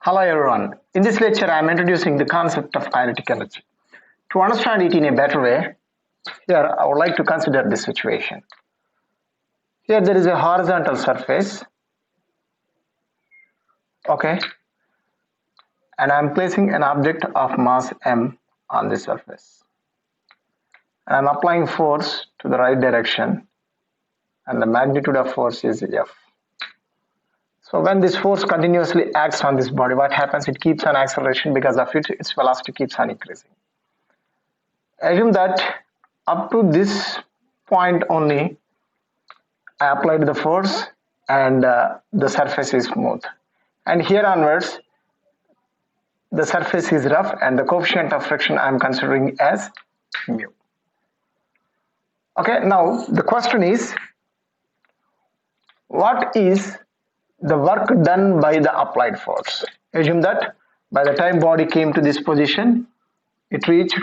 Hello everyone. In this lecture, I am introducing the concept of kinetic energy. To understand it in a better way, here I would like to consider this situation. Here there is a horizontal surface, okay, and I am placing an object of mass m on this surface. And I am applying force to the right direction, and the magnitude of force is F. So when this force continuously acts on this body, what happens? It keeps on acceleration, because of it, its velocity keeps on increasing. Assume that up to this point only, I applied the force and the surface is smooth. And here onwards, the surface is rough and the coefficient of friction I am considering as mu. Okay, now the question is, what is the work done by the applied force? Assume that by the time body came to this position, it reached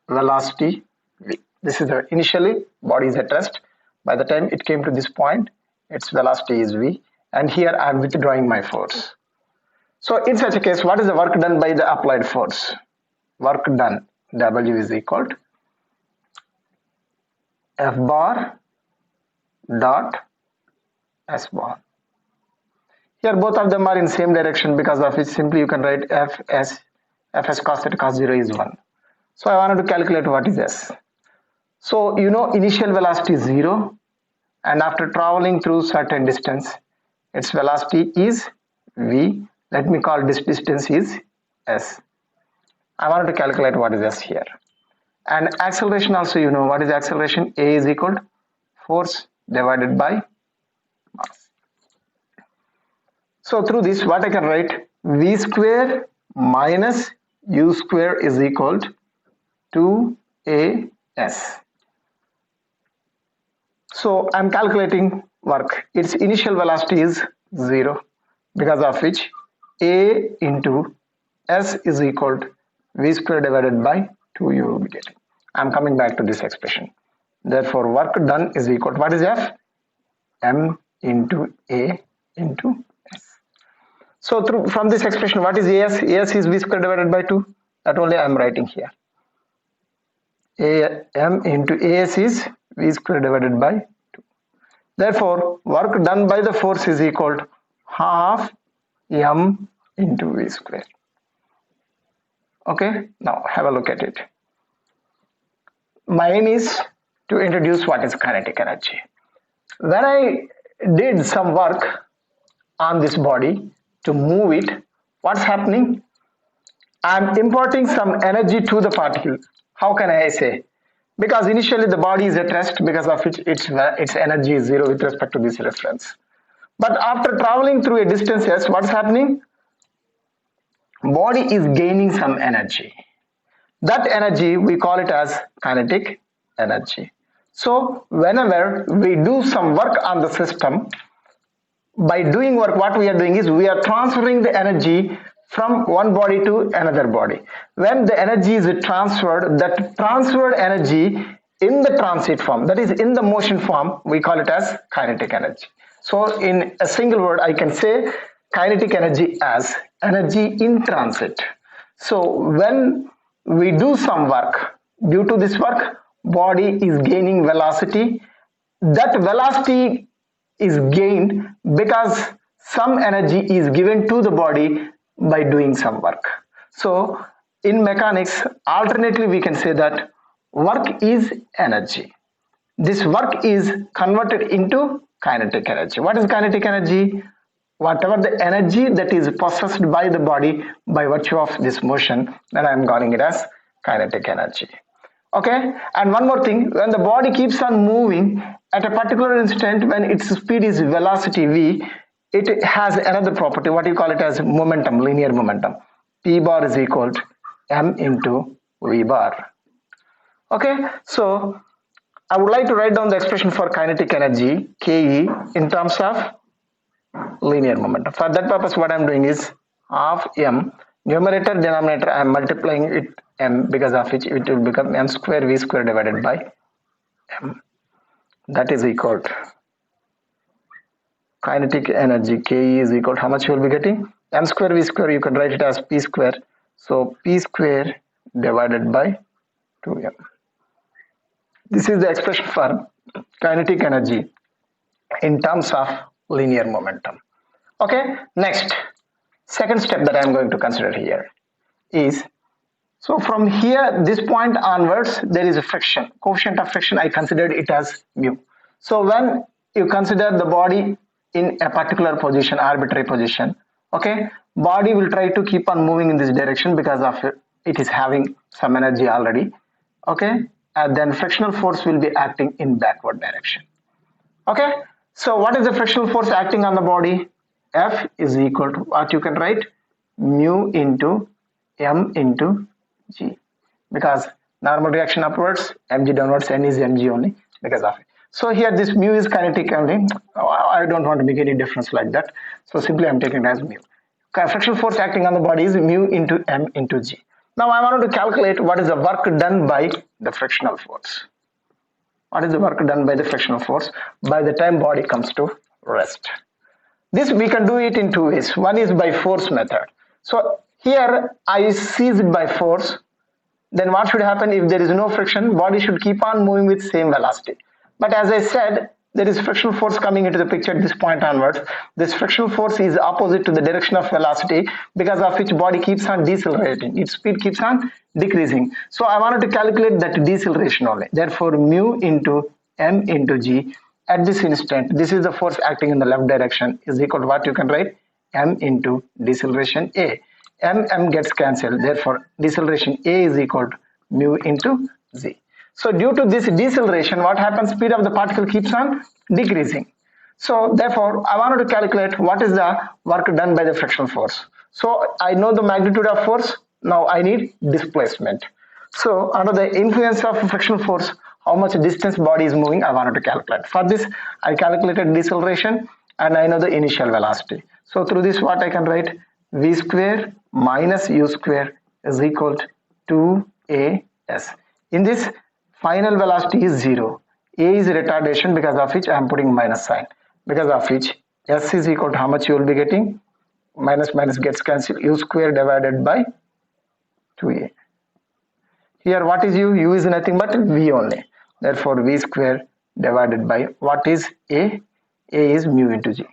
velocity v. This is initially body is at rest. By the time it came to this point, its velocity is v, and here I am withdrawing my force. So in such a case, what is the work done by the applied force? Work done, W is equal to F bar dot S bar. Here both of them are in same direction, because of which simply you can write Fs cos theta cos 0 is 1. So I wanted to calculate what is S. So you know initial velocity is 0, and after traveling through certain distance, its velocity is v. Let me call this distance is S. I wanted to calculate what is S here. And acceleration also, you know what is acceleration? A is equal to force divided by mass. So through this, what I can write? V square minus U square is equal to 2AS. So I'm calculating work. Its initial velocity is 0, because of which A into S is equal to V square divided by 2 you will be getting. I'm coming back to this expression. Therefore, work done is equal to, what is F? M into A into S. So from this expression, what is AS? AS is V square divided by 2. That only I am writing here. M into AS is V square divided by 2. Therefore, work done by the force is equal to half M into V square. Okay, now have a look at it. My aim is to introduce what is kinetic energy. When I did some work on this body to move it, what's happening? I'm imparting some energy to the particle. How can I say? Because initially the body is at rest, because of which its energy is 0 with respect to this reference. But after traveling through a distance, yes, what's happening? Body is gaining some energy. That energy we call it as kinetic energy. So whenever we do some work on the system, by doing work, what we are doing is we are transferring the energy from one body to another body. When the energy is transferred, that transferred energy in the transit form, that is in the motion form, we call it as kinetic energy. So in a single word, I can say kinetic energy as energy in transit. So when we do some work, due to this work, body is gaining velocity. That velocity is gained because some energy is given to the body by doing some work. So in mechanics, alternately we can say that work is energy. This work is converted into kinetic energy. What is kinetic energy? Whatever the energy that is possessed by the body by virtue of this motion, then I am calling it as kinetic energy. Okay, and one more thing, when the body keeps on moving at a particular instant, when its speed is velocity v, it has another property, what you call it as momentum, linear momentum. P bar is equal to M into V bar. Okay, so I would like to write down the expression for kinetic energy, Ke, in terms of linear momentum. For that purpose, what I am doing is half M, numerator, denominator, I am multiplying it M, because of which it will become M square V square divided by M. That is equal to kinetic energy, Ke is equal to how much you will be getting? m square v square, you can write it as p square. So p square divided by 2m. This is the expression for kinetic energy in terms of linear momentum. Okay, next, second step that I am going to consider here is, so from here, this point onwards, there is a friction. Coefficient of friction, I considered it as mu. So when you consider the body in a particular position, arbitrary position, okay, body will try to keep on moving in this direction because of it is having some energy already, okay, and then frictional force will be acting in backward direction. Okay, so what is the frictional force acting on the body? F is equal to what you can write, mu into m into g, because normal reaction upwards, mg downwards, n is mg only because of it. So here this mu is kinetic only. I don't want to make any difference like that. So simply I'm taking it as mu. Frictional force acting on the body is mu into m into g. Now I wanted to calculate what is the work done by the frictional force. What is the work done by the frictional force by the time body comes to rest? This we can do it in two ways. One is by force method. So here I seize it by force. Then what should happen if there is no friction? Body should keep on moving with same velocity. But as I said, there is frictional force coming into the picture at this point onwards. This frictional force is opposite to the direction of velocity, because of which body keeps on decelerating. Its speed keeps on decreasing. So I wanted to calculate that deceleration only. Therefore, mu into m into g at this instant, this is the force acting in the left direction, is equal to what you can write, m into deceleration a. M gets cancelled. Therefore, deceleration a is equal to mu into z. So due to this deceleration, what happens? Speed of the particle keeps on decreasing. So therefore, I wanted to calculate what is the work done by the frictional force. So I know the magnitude of force. Now I need displacement. So under the influence of frictional force, how much distance body is moving, I wanted to calculate. For this, I calculated deceleration and I know the initial velocity. So through this, what I can write, v square minus u square is equal to 2as. In this, final velocity is 0. A is retardation, because of which I am putting minus sign. Because of which s is equal to how much you will be getting? Minus minus gets cancelled. U square divided by 2a. Here what is u? U is nothing but v only. Therefore v square divided by what is a? A is mu into g.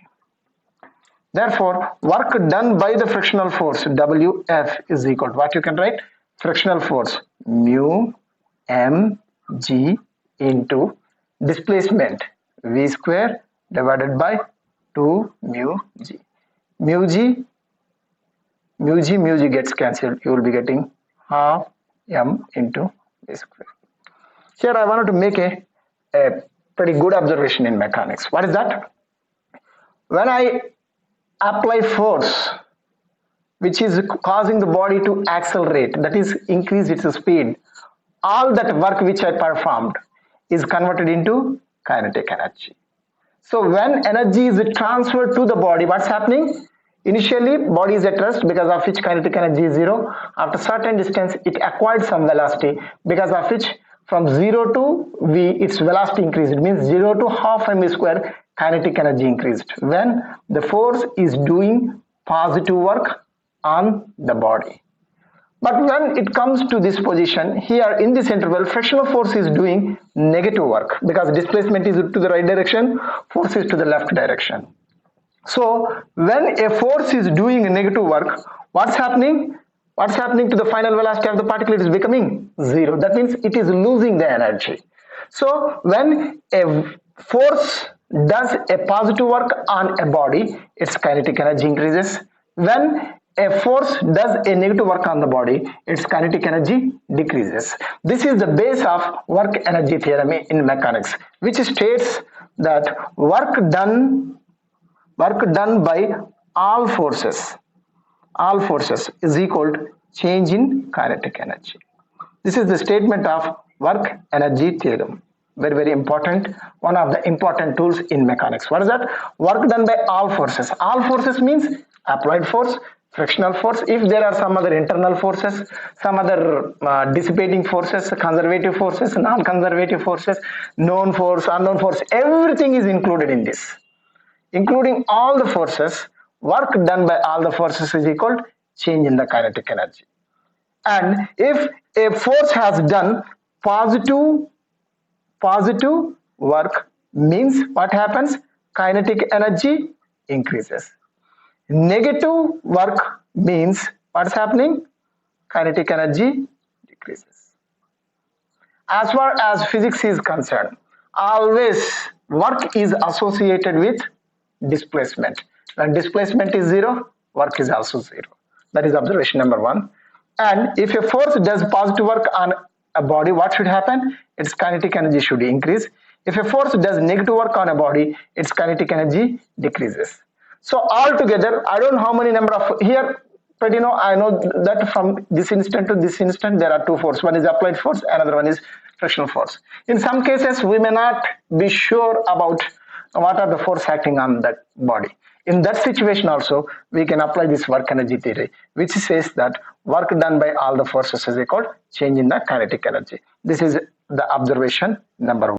Therefore work done by the frictional force Wf is equal to what you can write? Frictional force mu m g into displacement v square divided by 2 mu g. Mu g gets cancelled. You will be getting half m into v square. Here I wanted to make a pretty good observation in mechanics. What is that? When I apply force which is causing the body to accelerate, that is increase its speed, all that work which I performed is converted into kinetic energy. So when energy is transferred to the body, what's happening? Initially body is at rest, because of which kinetic energy is 0. After certain distance it acquired some velocity, because of which from 0 to v its velocity increased. It means 0 to half m square kinetic energy increased when the force is doing positive work on the body. But when it comes to this position here in this interval, frictional force is doing negative work, because displacement is to the right direction, force is to the left direction. So when a force is doing negative work, what's happening? What's happening to the final velocity of the particle? It is becoming 0. That means it is losing the energy. So when a force does a positive work on a body, its kinetic energy increases. When a force does a negative work on the body, its kinetic energy decreases. This is the base of work energy theorem in mechanics, which states that work done by all forces is equal to change in kinetic energy. This is the statement of work energy theorem. Very, very important. One of the important tools in mechanics. What is that? Work done by all forces. All forces means applied force, frictional force. If there are some other internal forces, some other dissipating forces, conservative forces, non-conservative forces, known force, unknown force, everything is included in this. Including all the forces, work done by all the forces is equal to change in the kinetic energy. And if a force has done positive work, means what happens? Kinetic energy increases. Negative work means what's happening? Kinetic energy decreases. As far as physics is concerned, always work is associated with displacement. When displacement is zero, work is also zero. That is observation number 1. And if a force does positive work on a body, what should happen? Its kinetic energy should increase. If a force does negative work on a body, its kinetic energy decreases. So altogether, I don't know how many number of here, but I know that from this instant to this instant there are two forces. One is applied force, another one is frictional force. In some cases, we may not be sure about what are the force acting on that body. In that situation also, we can apply this work energy theory, which says that work done by all the forces is equal to change in the kinetic energy. This is the observation number 1.